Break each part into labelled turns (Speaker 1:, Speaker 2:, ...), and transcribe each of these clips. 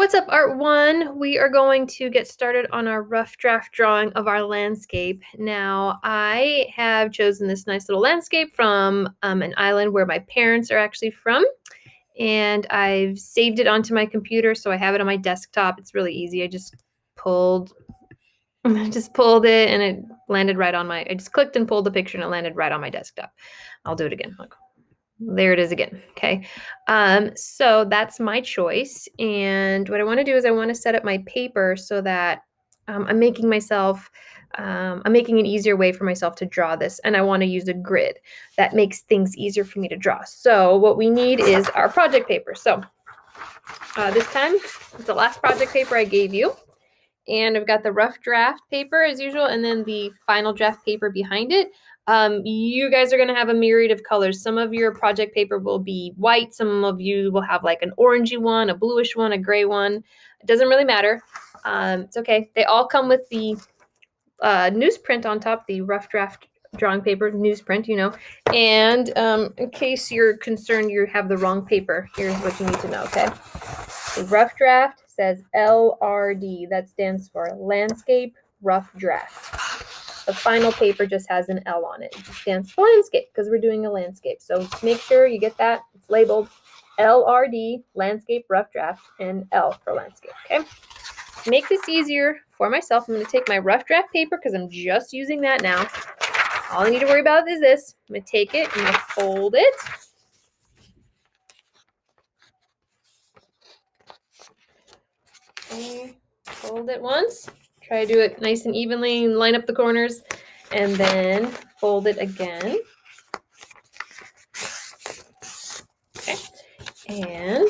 Speaker 1: What's up, Art One? We are going to get started on our rough draft drawing of our landscape. Now, I have chosen this nice little landscape from an island where my parents are actually from, and I've saved it onto my computer, so I have it on my desktop. It's really easy. I just pulled it, and it landed right on I just clicked and pulled the picture, and it landed right on my desktop. I'll do it again. Look. There it is again. Okay. So that's my choice. And what I want to do is I want to set up my paper so that I'm making an easier way for myself to draw this. And I want to use a grid that makes things easier for me to draw. So what we need is our project paper. So this time it's the last project paper I gave you. And I've got the rough draft paper as usual, and then the final draft paper behind it. You guys are going to have a myriad of colors. Some of your project paper will be white. Some of you will have like an orangey one, a bluish one, a gray one. It doesn't really matter. It's okay. They all come with the newsprint on top, the rough draft drawing paper, newsprint, And in case you're concerned you have the wrong paper, here's what you need to know, okay? The rough draft says LRD. That stands for Landscape Rough Draft. The final paper just has an L on it. It stands for landscape because we're doing a landscape. So make sure you get that. It's labeled LRD, Landscape Rough Draft, and L for landscape, okay? To make this easier for myself, I'm going to take my rough draft paper because I'm just using that now. All I need to worry about is this. I'm going to take it, I'm going to fold it. Okay, fold it once. Try to do it nice and evenly and line up the corners. And then fold it again. Okay. And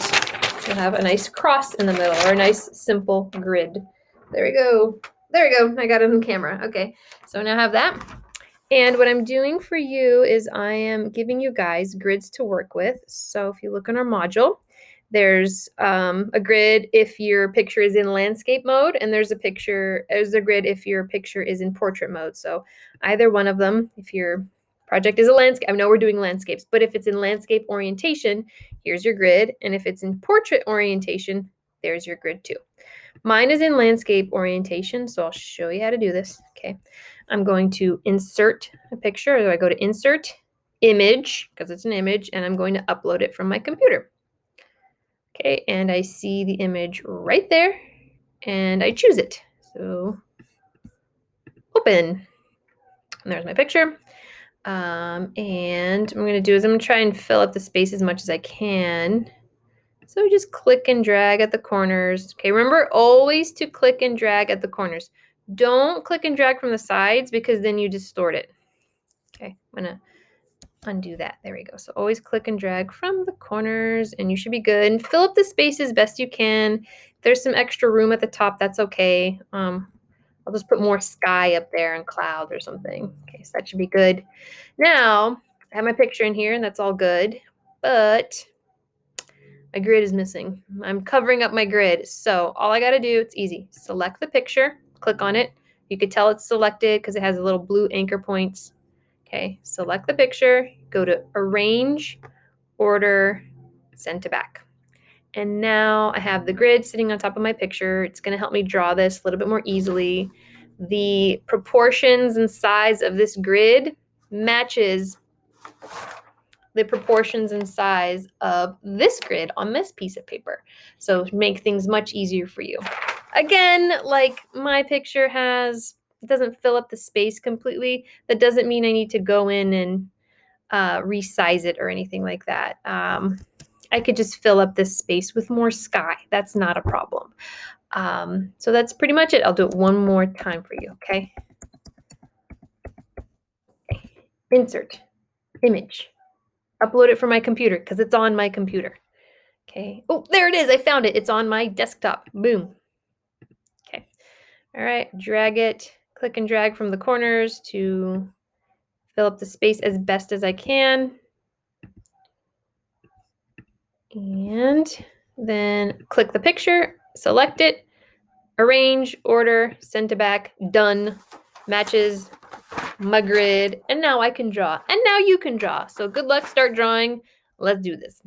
Speaker 1: you'll have a nice cross in the middle, or a nice simple grid. There we go. There we go. I got it on camera. Okay. So now I have that. And what I'm doing for you is I am giving you guys grids to work with. So if you look in our module, there's a grid if your picture is in landscape mode, and there's a grid if your picture is in portrait mode. So either one of them, if your project is a landscape, I know we're doing landscapes, but if it's in landscape orientation, here's your grid. And if it's in portrait orientation, there's your grid too. Mine is in landscape orientation, so I'll show you how to do this. Okay, I'm going to insert a picture. So I go to insert image, because it's an image, and I'm going to upload it from my computer. Okay, and I see the image right there, and I choose it. So open. And there's my picture. And what I'm going to do is I'm going to try and fill up the space as much as I can. So just click and drag at the corners. Okay, remember always to click and drag at the corners. Don't click and drag from the sides because then you distort it. Okay, I'm going to undo that. There we go. So always click and drag from the corners and you should be good. And fill up the space as best you can. If there's some extra room at the top, that's okay. I'll just put more sky up there and clouds or something. Okay, so that should be good. Now, I have my picture in here and that's all good. But my grid is missing. I'm covering up my grid. So all I got to do, it's easy. Select the picture, click on it. You could tell it's selected because it has a little blue anchor points. Okay, select the picture, go to Arrange, Order, Send to Back. And now I have the grid sitting on top of my picture. It's going to help me draw this a little bit more easily. The proportions and size of this grid matches the proportions and size of this grid on this piece of paper. So make things much easier for you. Again, like my picture it doesn't fill up the space completely. That doesn't mean I need to go in and resize it or anything like that. I could just fill up this space with more sky. That's not a problem. So that's pretty much it. I'll do it one more time for you, okay? Insert, image. Upload it from my computer because it's on my computer. Okay. Oh, there it is. I found it. It's on my desktop. Boom. Okay. All right. Drag it. Click and drag from the corners to fill up the space as best as I can. And then click the picture, select it, arrange, order, send to back, done, matches my grid, and now I can draw. And now you can draw. So good luck, start drawing. Let's do this.